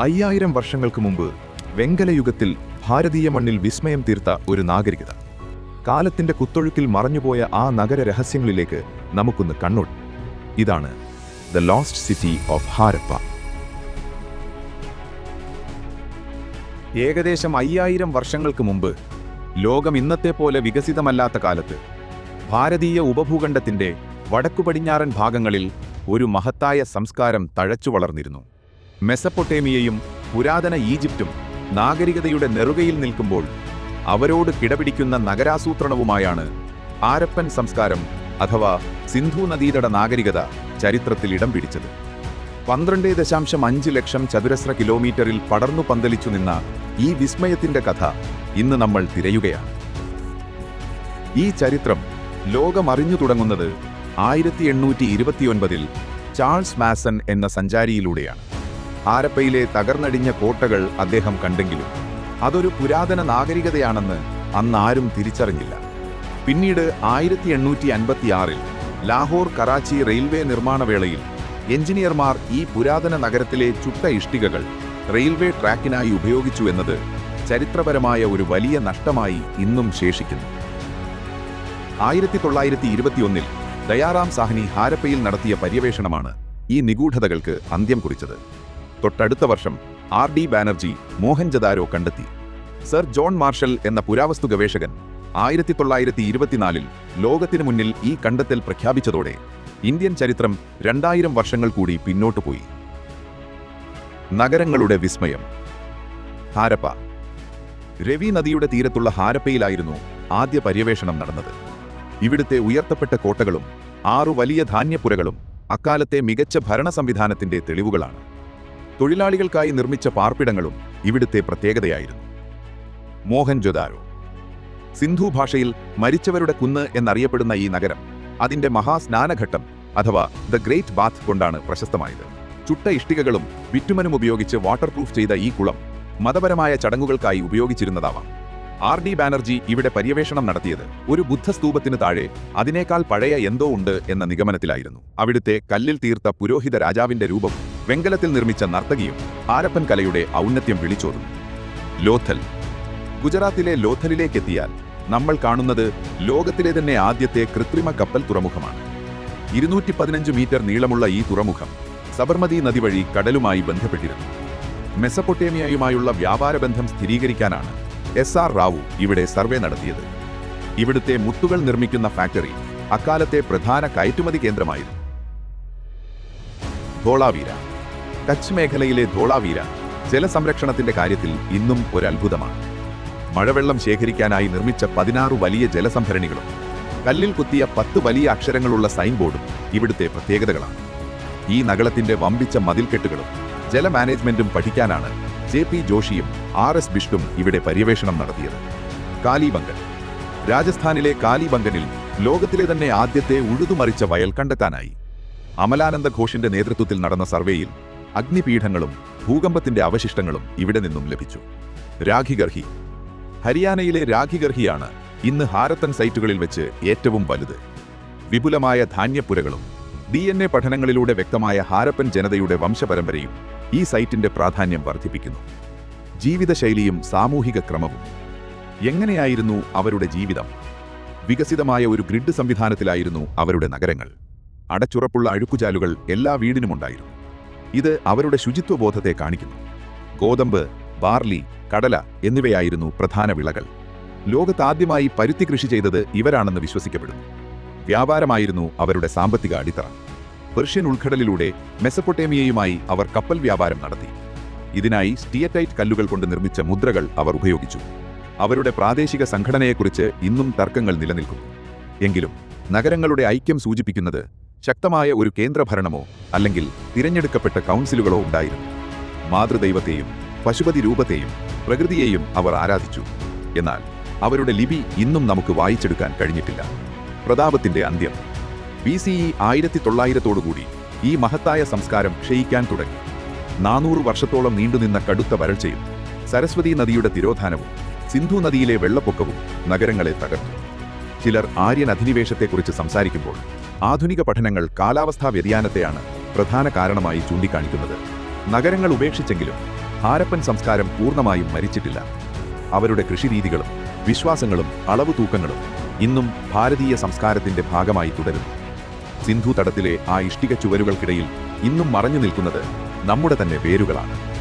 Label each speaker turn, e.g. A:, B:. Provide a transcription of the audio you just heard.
A: അയ്യായിരം വർഷങ്ങൾക്ക് മുമ്പ് വെങ്കലയുഗത്തിൽ ഭാരതീയ മണ്ണിൽ വിസ്മയം തീർത്ത ഒരു നാഗരികത. കാലത്തിന്റെ കുത്തൊഴുക്കിൽ മറഞ്ഞുപോയ ആ നഗര രഹസ്യങ്ങളിലേക്ക് നമുക്കൊന്ന് കണ്ണോട്ട്. ഇതാണ് the lost city of Harappa. ഏകദേശം 5000 വർഷങ്ങൾക്ക് മുമ്പ്, ലോകം ഇന്നത്തെ പോലെ വികസിതമല്ലാത്ത കാലത്ത്, ഭാരതീയ ഉപഭൂഖണ്ഡത്തിന്റെ വടക്കുപടിഞ്ഞാറൻ ഭാഗങ്ങളിൽ ഒരു മഹത്തായ സംസ്കാരം തഴച്ചു വളർന്നിരുന്നു. മെസപ്പൊട്ടേമിയയും പുരാതന ഈജിപ്തും നാഗരികതയുടെ നെറുകയിൽ നിൽക്കുമ്പോൾ, അവരോട് കിടപിടിക്കുന്ന നഗരാസൂത്രണവുമായാണ് ഹാരപ്പൻ സംസ്കാരം അഥവാ സിന്ധു നദീതട നാഗരികത ചരിത്രത്തിൽ ഇടം പിടിച്ചത്. 12.5 ലക്ഷം ചതുരശ്ര കിലോമീറ്ററിൽ പടർന്നു പന്തലിച്ചു നിന്ന ഈ വിസ്മയത്തിന്റെ കഥ ഇന്ന് നമ്മൾ തിരയുകയാണ്. ഈ ചരിത്രം ലോകമറിഞ്ഞു തുടങ്ങുന്നത് 1829-ൽ ചാൾസ് മാസൺ എന്ന സഞ്ചാരിയിലൂടെയാണ്. ഹാരപ്പയിലെ തകർന്നടിഞ്ഞ കോട്ടകൾ അദ്ദേഹം കണ്ടെങ്കിലും അതൊരു പുരാതന നാഗരികതയാണെന്ന് അന്ന് ആരും തിരിച്ചറിഞ്ഞില്ല. പിന്നീട് 1856-ൽ ലാഹോർ കറാച്ചി റെയിൽവേ നിർമ്മാണവേളയിൽ എഞ്ചിനീയർമാർ ഈ പുരാതന നഗരത്തിലെ ചുട്ട ഇഷ്ടികകൾ റെയിൽവേ ട്രാക്കിനായി ഉപയോഗിച്ചു എന്നത് ചരിത്രപരമായ ഒരു വലിയ നഷ്ടമായി ഇന്നും ശേഷിക്കുന്നു. 1921-ൽ ദയാറാം സാഹ്നി ഹാരപ്പയിൽ നടത്തിയ പര്യവേഷണമാണ് ഈ നിഗൂഢതകൾക്ക് അന്ത്യം കുറിച്ചത്. തൊട്ടടുത്ത വർഷം R.D. ബാനർജി മോഹൻജദാരോ കണ്ടെത്തി. സർ ജോൺ മാർഷൽ എന്ന പുരാവസ്തു ഗവേഷകൻ 1924-ൽ ലോകത്തിനു മുന്നിൽ ഈ കണ്ടെത്തൽ പ്രഖ്യാപിച്ചതോടെ ഇന്ത്യൻ ചരിത്രം 2000 വർഷങ്ങൾ കൂടി പിന്നോട്ടു പോയി. നഗരങ്ങളുടെ വിസ്മയം. ഹാരപ്പ. രവി നദിയുടെ തീരത്തുള്ള ഹാരപ്പയിലായിരുന്നു ആദ്യ പര്യവേഷണം നടന്നത്. ഇവിടുത്തെ ഉയർത്തപ്പെട്ട കോട്ടകളും 6 വലിയ ധാന്യപ്പുരകളും അക്കാലത്തെ മികച്ച ഭരണ സംവിധാനത്തിന്റെ തെളിവുകളാണ്. തൊഴിലാളികൾക്കായി നിർമ്മിച്ച പാർപ്പിടങ്ങളും ഇവിടുത്തെ പ്രത്യേകതയായിരുന്നു. മോഹൻജൊദാരോ. സിന്ധു ഭാഷയിൽ മരിച്ചവരുടെ കുന്ന് എന്നറിയപ്പെടുന്ന ഈ നഗരം അതിന്റെ മഹാസ്നാനഘട്ടം അഥവാ ദ ഗ്രേറ്റ് ബാത്ത് കൊണ്ടാണ് പ്രശസ്തമായത്. ചുട്ട ഇഷ്ടികകളും ബിറ്റുമനും ഉപയോഗിച്ച് വാട്ടർ പ്രൂഫ് ചെയ്ത ഈ കുളം മതപരമായ ചടങ്ങുകൾക്കായി ഉപയോഗിച്ചിരുന്നതാവാം. R.D. ബാനർജി ഇവിടെ പര്യവേഷണം നടത്തിയത് ഒരു ബുദ്ധസ്തൂപത്തിന് താഴെ അതിനേക്കാൾ പഴയ എന്തോ ഉണ്ട് എന്ന നിഗമനത്തിലായിരുന്നു. അവിടുത്തെ കല്ലിൽ തീർത്ത പുരോഹിത രാജാവിന്റെ രൂപം, വെങ്കലത്തിൽ നിർമ്മിച്ച നർത്തകിയും ഹാരപ്പൻ കലയുടെ ഔന്നത്യം വിളിച്ചോതുന്നു. ലോഥൽ. ഗുജറാത്തിലെ ലോഥലിലേക്കെത്തിയാൽ നമ്മൾ കാണുന്നത് ലോകത്തിലെ തന്നെ ആദ്യത്തെ കൃത്രിമ കപ്പൽ തുറമുഖമാണ്. 215 മീറ്റർ നീളമുള്ള ഈ തുറമുഖം സബർമതി നദി വഴി കടലുമായി ബന്ധപ്പെട്ടിരുന്നു. മെസപ്പൊട്ടേമിയയുമായുള്ള വ്യാപാരബന്ധം സ്ഥിരീകരിക്കാനാണ് S.R. റാവു ഇവിടെ സർവേ നടത്തിയത്. ഇവിടുത്തെ മുത്തുകൾ നിർമ്മിക്കുന്ന ഫാക്ടറി അക്കാലത്തെ പ്രധാന കയറ്റുമതി കേന്ദ്രമായിരുന്നു. ധോളാവീര. കച്ച് മേഖലയിലെ ധോളാവീര ജലസംരക്ഷണത്തിന്റെ കാര്യത്തിൽ ഇന്നും ഒരു അത്ഭുതമാണ്. മഴവെള്ളം ശേഖരിക്കാനായി നിർമ്മിച്ച 16 വലിയ ജലസംഭരണികളും കല്ലിൽ കുത്തിയ 10 വലിയ അക്ഷരങ്ങളുള്ള സൈൻ ബോർഡും ഇവിടുത്തെ പ്രത്യേകതകളാണ്. ഈ നഗരത്തിന്റെ വമ്പിച്ച മതിൽക്കെട്ടുകളും ജല മാനേജ്മെന്റും പഠിക്കാനാണ് J.P. ജോഷിയും R.S. ബിഷ്ടും ഇവിടെ പര്യവേഷണം നടത്തിയത്. കാലിബംഗൻ. രാജസ്ഥാനിലെ കാലിബംഗനിൽ ലോകത്തിലെ തന്നെ ആദ്യത്തെ ഉഴുതുമറിച്ച വയൽ കണ്ടെത്താനായി അമലാനന്ദ ഘോഷിന്റെ നേതൃത്വത്തിൽ നടന്ന സർവേയിൽ അഗ്നിപീഠങ്ങളും ഭൂകമ്പത്തിന്റെ അവശിഷ്ടങ്ങളും ഇവിടെ നിന്നും ലഭിച്ചു. രാഖിഗർഹി. ഹരിയാനയിലെ രാഖിഗർഹിയാണ് ഇന്ന് ഹാരപ്പൻ സൈറ്റുകളിൽ വെച്ച് ഏറ്റവും വലുത്. വിപുലമായ ധാന്യപ്പുരകളും DNA പഠനങ്ങളിലൂടെ വ്യക്തമായ ഹാരപ്പൻ ജനതയുടെ വംശപരമ്പരയും ഈ സൈറ്റിന്റെ പ്രാധാന്യം വർദ്ധിപ്പിക്കുന്നു. ജീവിതശൈലിയും സാമൂഹിക ക്രമവും. എങ്ങനെയായിരുന്നു അവരുടെ ജീവിതം? വികസിതമായ ഒരു ഗ്രിഡ് സംവിധാനത്തിലായിരുന്നു അവരുടെ നഗരങ്ങൾ. അടച്ചുറപ്പുള്ള അഴുക്കുചാലുകൾ എല്ലാ വീടിനുമുണ്ടായിരുന്നു. ഇത് അവരുടെ ശുചിത്വബോധത്തെ കാണിക്കുന്നു. ഗോതമ്പ്, ബാർലി, കടല എന്നിവയായിരുന്നു പ്രധാന വിളകൾ. ലോകത്താദ്യമായി പരുത്തി കൃഷി ചെയ്തത് ഇവരാണെന്ന് വിശ്വസിക്കപ്പെടുന്നു. വ്യാപാരമായിരുന്നു അവരുടെ സാമ്പത്തിക അടിത്തറ. പെർഷ്യൻ ഉൾക്കടലിലൂടെ മെസപ്പൊട്ടേമിയയുമായി അവർ കപ്പൽ വ്യാപാരം നടത്തി. ഇതിനായി സ്റ്റിയറ്റൈറ്റ് കല്ലുകൾ കൊണ്ട് നിർമ്മിച്ച മുദ്രകൾ അവർ ഉപയോഗിച്ചു. അവരുടെ പ്രാദേശിക സംഘടനയെക്കുറിച്ച് ഇന്നും തർക്കങ്ങൾ നിലനിൽക്കുന്നു. എങ്കിലും നഗരങ്ങളുടെ ഐക്യം സൂചിപ്പിക്കുന്നത് ശക്തമായ ഒരു കേന്ദ്രഭരണമോ അല്ലെങ്കിൽ തിരഞ്ഞെടുക്കപ്പെട്ട കൗൺസിലുകളോ ഉണ്ടായിരുന്നു. മാതൃദൈവത്തെയും പശുപതി രൂപത്തെയും പ്രകൃതിയെയും അവർ ആരാധിച്ചു. എന്നാൽ അവരുടെ ലിപി ഇന്നും നമുക്ക് വായിച്ചെടുക്കാൻ കഴിഞ്ഞിട്ടില്ല. പ്രതാപത്തിന്റെ അന്ത്യം. BCE 1900-ഓടുകൂടി ഈ മഹത്തായ സംസ്കാരം ക്ഷയിക്കാൻ തുടങ്ങി. 400 വർഷത്തോളം നീണ്ടുനിന്ന കടുത്ത വരൾച്ചയും സരസ്വതി നദിയുടെ തിരോധാനവും സിന്ധു നദിയിലെ വെള്ളപ്പൊക്കവും നഗരങ്ങളെ തകർത്തു. ചിലർ ആര്യൻ അധിനിവേശത്തെക്കുറിച്ച് സംസാരിക്കുമ്പോൾ ആധുനിക പഠനങ്ങൾ കാലാവസ്ഥാ വ്യതിയാനത്തെയാണ് പ്രധാന കാരണമായി ചൂണ്ടിക്കാണിക്കുന്നത്. നഗരങ്ങൾ ഉപേക്ഷിച്ചെങ്കിലും ഹാരപ്പൻ സംസ്കാരം പൂർണ്ണമായും മരിച്ചിട്ടില്ല. അവരുടെ കൃഷിരീതികളും വിശ്വാസങ്ങളും അളവു തൂക്കങ്ങളും ഇന്നും ഭാരതീയ സംസ്കാരത്തിന്റെ ഭാഗമായി തുടരുന്നു. സിന്ധു തടത്തിലെ ആ ഇഷ്ടിക ചുവരുകൾക്കിടയിൽ ഇന്നും മറഞ്ഞു നിൽക്കുന്നത് നമ്മുടെ തന്നെ വേരുകളാണ്.